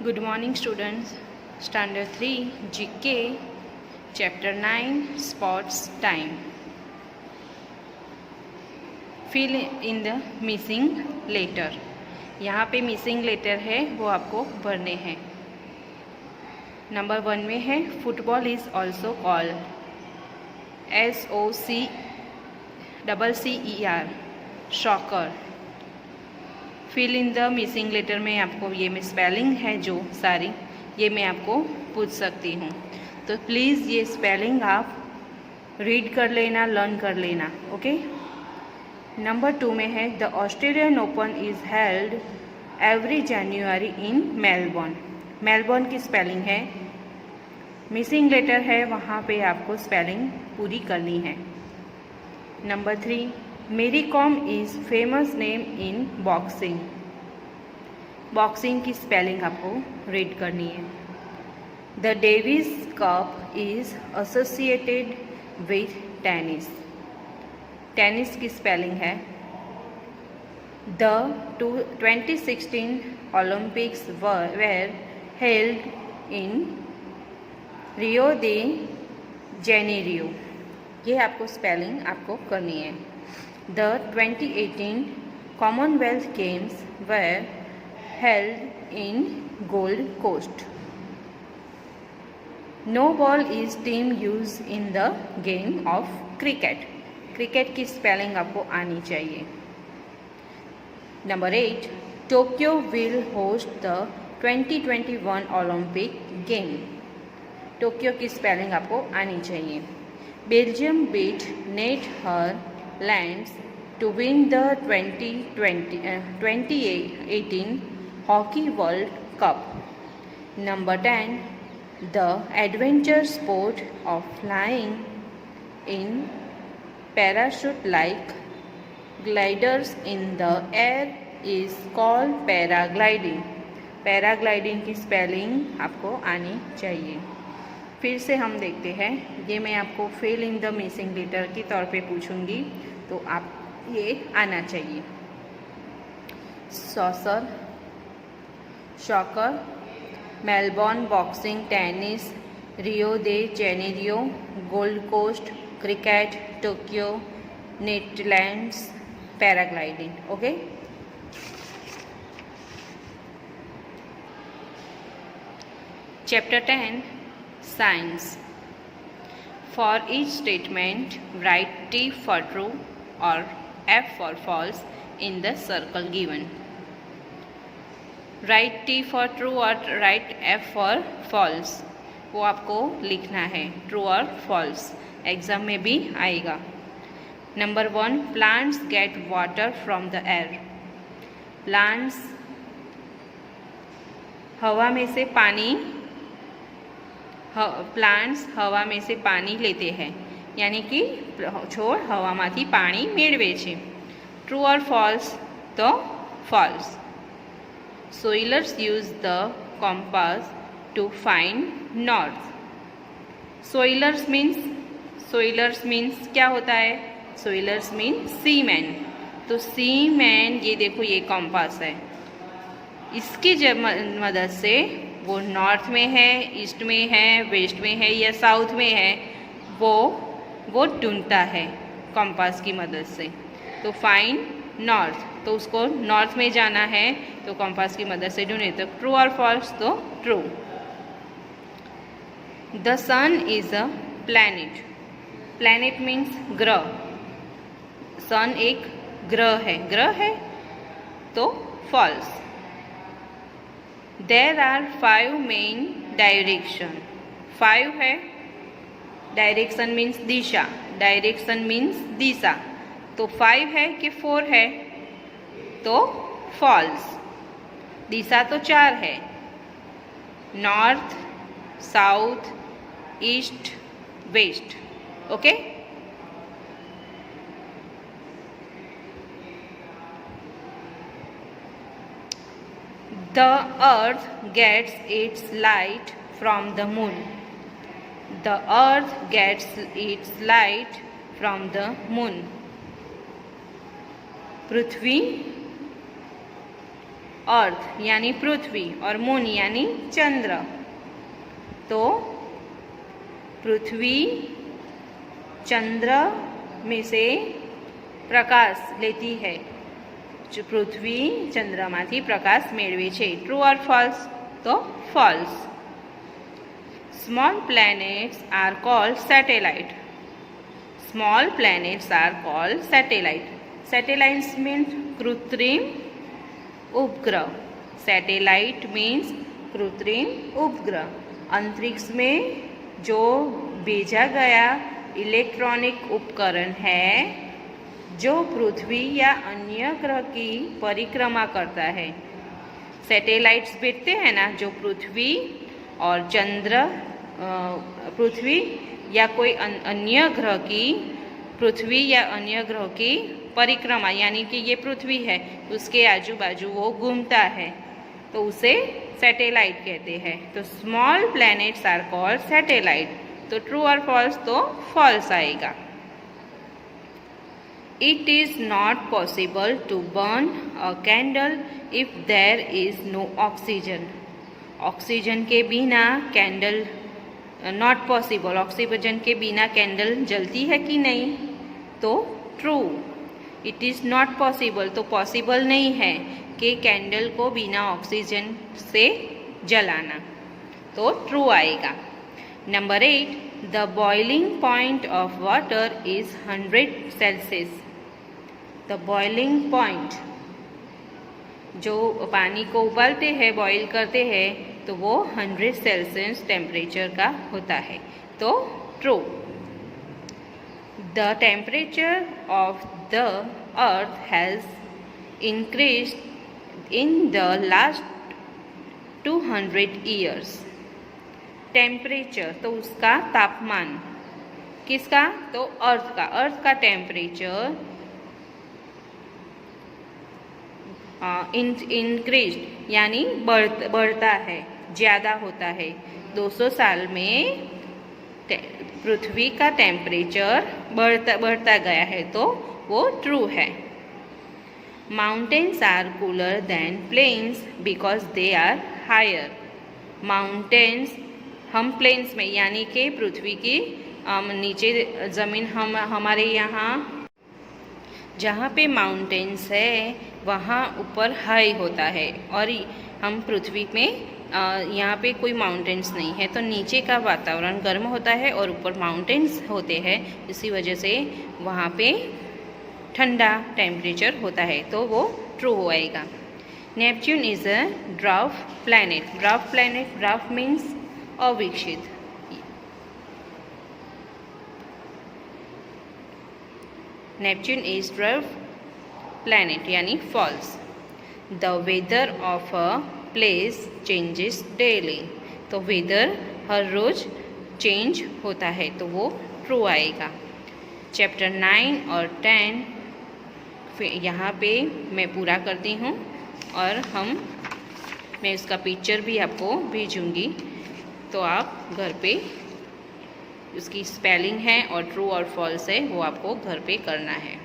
Good morning students. Standard 3 GK Chapter 9 Sports Time. Fill in the missing letter. यहाँ पे missing letter है वो आपको भरने हैं. नंबर 1 में है football is also called SOCCER soccer. Fill in the missing letter में आपको ये में स्पेलिंग है जो सारी ये मैं आपको पूछ सकती हूँ, तो प्लीज़ ये स्पेलिंग आप रीड कर लेना, लर्न कर लेना. ओके. नंबर 2 में है the Australian open is held every January in Melbourne. Melbourne की स्पेलिंग है, मिसिंग लेटर है, वहाँ पे आपको स्पेलिंग पूरी करनी है. Number 3 Mary Kom is famous name in boxing. Boxing की स्पेलिंग आपको रीड करनी है. The Davis Cup is associated with tennis. Tennis की स्पेलिंग है. The 2016 Olympics were held in Rio de Janeiro. ये आपको स्पेलिंग आपको करनी है. The 2018 Commonwealth Games were held in Gold Coast. No ball is team used in the game of cricket. Cricket की spelling आपको आनी चाहिए. Number 8 Tokyo will host the 2021 Olympic game. Tokyo की स्पेलिंग आपको आनी चाहिए. Belgium beat Netherlands to win the 2018 Hockey World Cup. Number 10 the adventure sport of flying in parachute like gliders in the air is called paragliding. Paragliding की spelling आपको आनी चाहिए. फिर से हम देखते हैं, ये मैं आपको fill in the missing letter के तौर पे पूछूंगी, तो आप ये आना चाहिए. Soccer, soccer, Melbourne, boxing, tennis, Rio de Janeiro, Gold Coast, cricket, Tokyo, Netherlands, paragliding. Okay. Chapter 10 science. For each statement write T for true or F for false in the circle given. Write T for true or write F for false. वो आपको लिखना है, true और false. Exam में भी आएगा. Number 1 plants get water from the air. Plants हवा में से पानी प्लांट्स हवा में से पानी लेते हैं, यानी कि છોડ હવામાંથી પાણી મેળવે છે. True or false? તો false. Sailors use the compass to find north. Sailors means क्या होता है? Sailors means seaman. तो सीमैन ये देखो ये कॉम्पास है, इसकी मदद से वो नॉर्थ में है, ईस्ट में है, वेस्ट में है या साउथ में है, वो ढूंढता है कॉम्पास की मदद से. तो फाइंड नॉर्थ, तो उसको नॉर्थ में जाना है तो कॉम्पास की मदद से ढूंढे. तो ट्रू और फॉल्स? तो true. The sun is a planet. Planet means ग्रह. सन एक ग्रह है तो false. There are 5 main direction. 5 है. डायरेक्शन मीन्स दिशा. तो 5 है कि 4 है? तो फॉल्स. दिशा तो 4 है, north, south, east, west. Okay. The earth gets its light from the moon. The earth gets its light from the moon. पृथ्वी अर्थ यानी पृथ्वी और मून यानी चंद्र। तो पृथ्वी चंद्र में से प्रकाश लेती है। जो पृथ्वी चंद्रमांथी प्रकाश मेळवे छे। ट्रू और फॉल्स? तो false. Small planets are called satellite. Small planets are called satellite. Satellites means कृत्रिम उपग्रह। सैटेलाइट मीन्स कृत्रिम उपग्रह। अंतरिक्ष में जो भेजा गया इलेक्ट्रॉनिक उपकरण है जो पृथ्वी या अन्य ग्रह की परिक्रमा करता है। सैटेलाइट्स भेजते हैं ना, जो पृथ्वी और चंद्र, पृथ्वी या कोई अन्य ग्रह की, पृथ्वी या अन्य ग्रह की परिक्रमा, यानी कि ये पृथ्वी है, उसके आजू बाजू वो घूमता है, तो उसे सैटेलाइट कहते हैं। तो small planets are called satellite. तो ट्रू और फॉल्स? तो फॉल्स आएगा। It is not possible to burn a candle if there is no oxygen. Oxygen के बिना कैंडल नॉट पॉसिबल। ऑक्सीजन के बिना कैंडल जलती है कि नहीं? तो true. It is not possible, तो पॉसिबल नहीं है कि कैंडल को बिना ऑक्सीजन से जलाना, तो ट्रू आएगा। Number 8, the boiling point of water is 100 Celsius. The boiling point, जो पानी को उबालते हैं, बॉईल करते हैं, तो वो 100 सेल्सियस टेम्परेचर का होता है, तो true. The temperature of the earth has increased in the last 200 years. Temperature तो उसका तापमान, किसका? तो अर्थ का। अर्थ का टेम्परेचर इंक्रीज्ड यानी बढ़ता है, ज़्यादा होता है। 200 साल में पृथ्वी का टेम्परेचर बढ़ता गया है, तो वो ट्रू है। Mountains are cooler than plains because they are higher. Mountains, हम प्लेन्स में यानी कि पृथ्वी की नीचे ज़मीन, हमारे यहाँ जहाँ पे माउंटेन्स है वहाँ ऊपर हाई होता है, और हम पृथ्वी में यहाँ पे कोई माउंटेन्स नहीं है, तो नीचे का वातावरण गर्म होता है और ऊपर माउंटेन्स होते हैं, इसी वजह से वहाँ पे ठंडा टेम्परेचर होता है, तो वो ट्रू होएगा। Neptune is a dwarf planet. Dwarf planet, dwarf means अविकसित। नेपच्यून इज ड्वार्फ प्लैनेट यानी false. The weather of a place changes daily. तो वेदर हर रोज चेंज होता है, तो वो ट्रू आएगा। चैप्टर 9 और 10 यहाँ पे मैं पूरा करती हूँ, और मैं उसका पिक्चर भी आपको भेजूँगी, तो आप घर पे उसकी स्पेलिंग है और ट्रू और फॉल्स है वो आपको घर पे करना है।